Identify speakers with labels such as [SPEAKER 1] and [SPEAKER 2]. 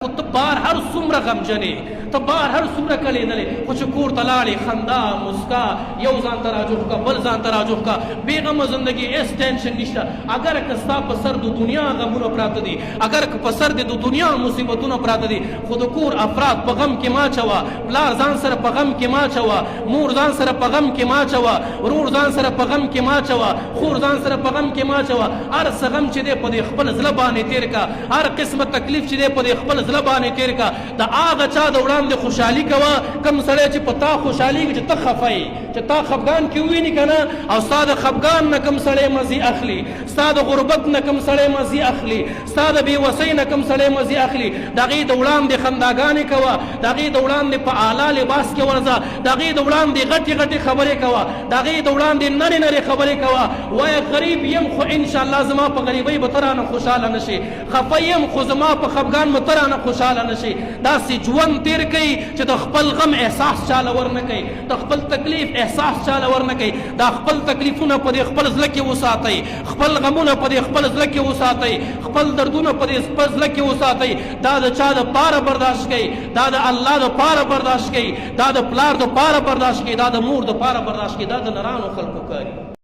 [SPEAKER 1] ته بار هر څومره غمجنې، ته بار هر څومره کلیدلې، خو چې کور ته لاړې خندا مسکا، یو ځان ته راجوخ کا بل ځان ته راجوخ کا، بېغمه زندګي هېڅ ټینشن نشته. اگر که ستا په سر د دنیا غمونه پراته دي، اگر که په سر د دنیا مصیبتونه پراته دي، خو د کور افراد په غم کې مه اچوه. پلار ځان سره په غم کې مه اچوه، مور ځان سره په غم کې مه اچوه، ورور ځان سره په غم کې مه اچوه، خور ځان سره په غم کې مه اچوه. هر څه غم چې دی په دې خپل زړه باندې تېر کا، هر قسمه تکلیف چې دی په دې خپل زړه باندې تېر کا. د هغه چا د وړاندې خوشحالي کوه کوم سړی چې په تا خوشحالېږي چې ته خفه یې، چې تا خفګان کې وویني که نه، او ستا د خفګان نه کوم سړی مزي اخلي، ستا د غربت نه کوم سړی مزي اخلي، ستا د بېوسۍ نه کوم سړی مزي اخلي، د هغې د وړاندې خنداګانې کوه، د هغې د وړاندې په اعلی لباس کې ورځه، د هغې د وړاندې غټې غټې خبرې کوه، د هغې د وړاندې نرې نرې خبرې کوه. وایه غریب یم خو انشاءالله زما په غریبۍ به ته رانه خوشحاله نه شي، خفه یم خو زما په خفګان به ته رانه خوشحاله نه شي. داسې ژوند تېر کوي چې د خپل غم احساس چاله ورنه کوي، د خپل تکلیف احساس چاله ورنه کوي. دا خپل تکلیفونه په دې خپل زړه کې وساتئ، خپل غمونه په دې خپل زړه کې وساتئ، خپل دردونه په دې خپل زړه کې وساتئ. دا د چا د پاره برداشت کوي، دا د الله د پاره برداشت کوي، دا د پلار د پاره برداشت کوي، دا د مور د پاره برداشت کوي، دا د نرانو خلکو کوي.